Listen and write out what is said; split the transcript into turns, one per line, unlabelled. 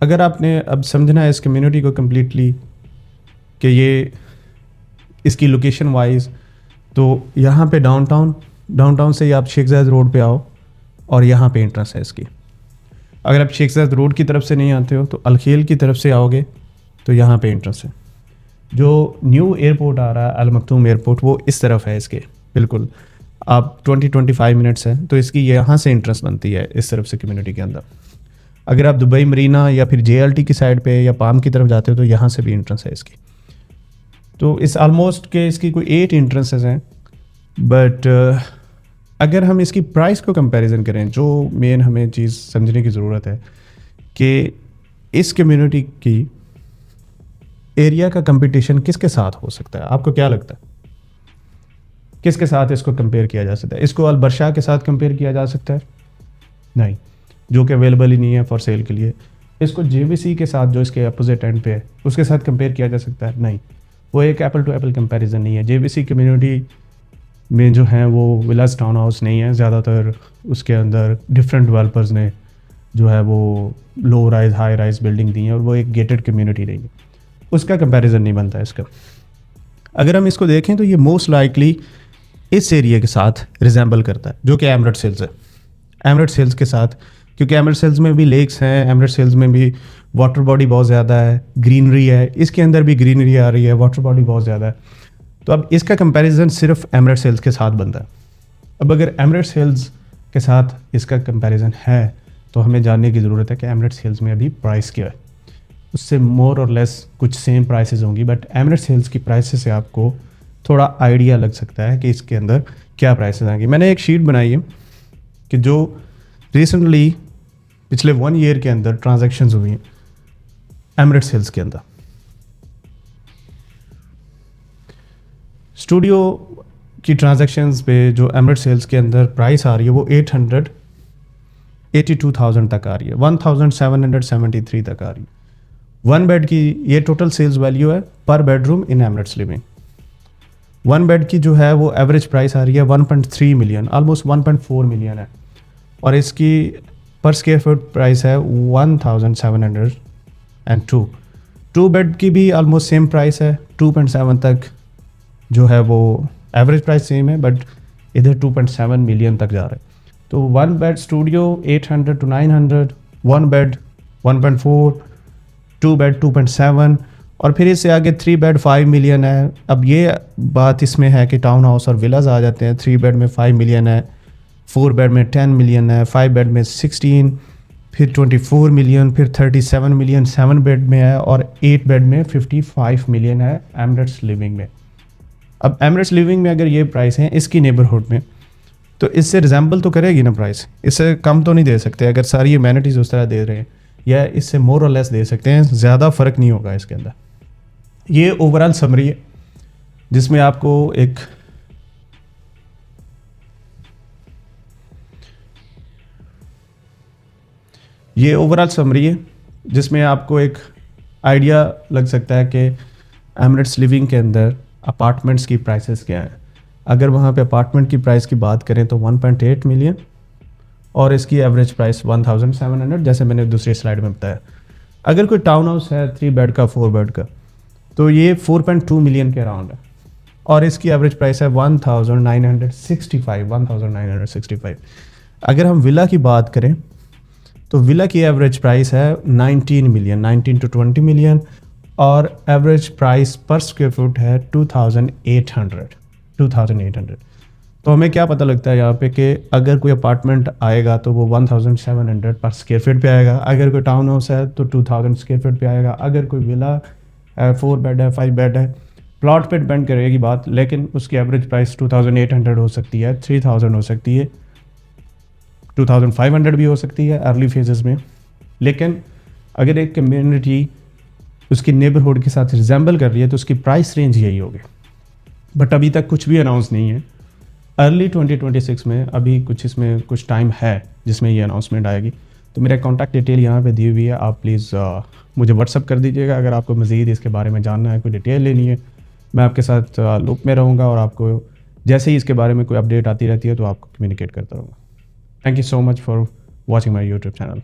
अगर आपने अब समझना है इस कम्युनिटी को कम्प्लीटली कि ये इसकी लोकेशन वाइज, तो यहाँ पे डाउनटाउन से ही आप शेख ज़ायद रोड पे आओ और यहाँ पे एंट्रेंस है इसकी। अगर आप शेख ज़ायद रोड की तरफ से नहीं आते हो तो अलखेल की तरफ से आओगे तो यहाँ पे एंट्रेंस है। जो न्यू एयरपोर्ट आ रहा है अल मखदूम एयरपोर्ट, वो इस तरफ है इसके बिल्कुल। आप 20-25 मिनट्स है तो इसकी यहाँ से एंट्रेंस बनती है इस तरफ से कम्युनिटी के अंदर। अगर आप दुबई मरीना या फिर JLT की साइड पे या पाम की तरफ जाते हो तो यहाँ से भी एंट्रेंस है इसकी। तो इस ऑलमोस्ट के इसकी कोई 8 एंट्रेंसेस हैं। बट अगर हम इसकी प्राइस को कंपैरिजन करें, जो मेन हमें चीज़ समझने की ज़रूरत है कि इस कम्युनिटी की एरिया का कंपटीशन किसके साथ हो सकता है। आपको क्या लगता है किसके साथ इसको कंपेयर किया जा सकता है? इसको अलबरशाह के साथ कंपेयर किया जा सकता है? नहीं, जो कि अवेलेबल ही नहीं है फॉर सेल के लिए। इसको JVC के साथ जो इसके अपोजिट एंड पे है उसके साथ कंपेयर किया जा सकता है? नहीं, वो एक एप्पल टू एप्पल कंपैरिजन नहीं है। JVC कम्युनिटी में जो हैं वो विलास टाउन हाउस नहीं है, ज़्यादातर उसके अंदर डिफरेंट डेवलपर्स ने जो है वो low rise high rise building दी हैं और वो एक गेटेड कम्युनिटी रही है, उसका कंपैरिजन नहीं बनता इसका। अगर हम इसको देखें तो ये मोस्ट लाइकली इस एरिया के साथ रिजेंबल करता है जो कि एमरेट्स हिल्स है। एमरेट्स हिल्स के साथ, क्योंकि एमरेट्स हिल्स में भी लेक्स हैं, एमरेट्स हिल्स में भी वाटर बॉडी बहुत ज़्यादा है, ग्रीनरी है, इसके अंदर भी ग्रीनरी आ रही है, वाटर बॉडी बहुत ज़्यादा है। तो अब इसका कंपैरिजन सिर्फ एमरेट्स हिल्स के साथ बनता है। अब अगर एमरेट्स हिल्स के साथ इसका कंपैरिजन है तो हमें जानने की ज़रूरत है कि एमरेट्स हिल्स में अभी प्राइस क्या है। उससे मोर और लेस कुछ सेम प्राइसेस होंगी, बट एमरेट्स हिल्स की प्राइसेस से आपको थोड़ा आइडिया लग सकता है कि इसके अंदर क्या प्राइसेस आएंगी। मैंने एक शीट बनाई है कि जो रिसेंटली पिछले 1 ईयर के अंदर ट्रांजैक्शंस हुई हैं एमरेट्स हिल्स के अंदर। स्टूडियो की ट्रांजैक्शंस पे जो एमरेट्स हिल्स के अंदर प्राइस आ रही है वो 882,000 तक आ रही है, 1773 तक आ रही है। 1 बेड की ये टोटल सेल्स वैल्यू है पर बेडरूम इन एमरेट्स लिविंग। 1 बेड की जो है वो एवरेज प्राइस आ रही है 1.3 मिलियन, ऑलमोस्ट 1.4 मिलियन है। और इसकी पर स्क्वायर फुट प्राइस है 1702। 2 बेड की भी ऑलमोस्ट सेम प्राइस है, 2.7 तक जो है वो एवरेज प्राइस सेम है, बट इधर 2.7 मिलियन तक जा रहा है। तो 1 bed studio 800 to 900, 1 bed 1.4, 2 bed 2.7 और फिर इससे आगे 3 बेड 5 मिलियन है। अब ये बात इसमें है कि टाउन हाउस और विलाज आ जाते हैं। 3 बेड में 5 मिलियन है, 4 बेड में 10 मिलियन है, 5 बेड में 16, फिर 24 मिलियन, फिर 37 मिलियन 7 बेड में है और 8 बेड में 55 मिलियन है एमरेट्स लिविंग में। अब एमरेट्स लिविंग में अगर ये प्राइस है इसकी नेबरहुड में, तो इससे रिजेंबल तो करेगी ना प्राइस, इससे कम तो नहीं दे सकते। अगर सारी एमेनिटीज़ उस तरह दे रहे हैं या इससे मोर और लेस दे सकते हैं, ज़्यादा फ़र्क नहीं होगा इसके अंदर। ये ओवरऑल समरी है जिसमें आपको एक आइडिया लग सकता है कि एमरेट्स लिविंग के अंदर अपार्टमेंट्स की प्राइसेस क्या हैं। अगर वहाँ पे अपार्टमेंट की प्राइस की बात करें तो 1.8 मिलियन और इसकी एवरेज प्राइस 1700, जैसे मैंने दूसरी स्लाइड में बताया। अगर कोई टाउन हाउस है 3 बेड का 4 बेड का तो ये 4.2 मिलियन के अराउंड है और इसकी एवरेज प्राइस है 1965। अगर हम विला की बात करें तो विला की एवरेज प्राइस है 19 मिलियन, 19 to 20 मिलियन और एवरेज प्राइस पर स्क्वायर फुट है 2800। तो हमें क्या पता लगता है यहाँ पे कि अगर कोई अपार्टमेंट आएगा तो वो 1700 पर स्क्वायर फीट पे आएगा। अगर कोई टाउन हाउस है तो 2000 स्क्वायर फीट पे आएगा। अगर कोई विला है 4 बेड है 5 बेड है, प्लॉट पे डिपेंड करेगी बात, लेकिन उसकी एवरेज प्राइस 2800 हो सकती है, 3000 हो सकती है, 2500 भी हो सकती है अर्ली फेजेस में। लेकिन अगर एक कम्युनिटी उसकी नेबरहुड के साथ रिजेंबल कर रही है तो उसकी प्राइस रेंज यही होगी। बट अभी तक कुछ भी अनाउंस नहीं है। अर्ली 2026 में अभी इसमें कुछ टाइम है जिसमें ये अनाउंसमेंट आएगी। तो मेरा कॉन्टैक्ट डिटेल यहाँ पे दी हुई है, आप प्लीज़ मुझे व्हाट्सअप कर दीजिएगा अगर आपको मज़ीद इसके बारे में जानना है, कोई डिटेल लेनी है। मैं आपके साथ लूप में रहूँगा और आपको जैसे ही इसके बारे में कोई अपडेट आती रहती है तो आपको कम्युनिकेट करता रहूँगा। Thank you so much for watching my YouTube channel.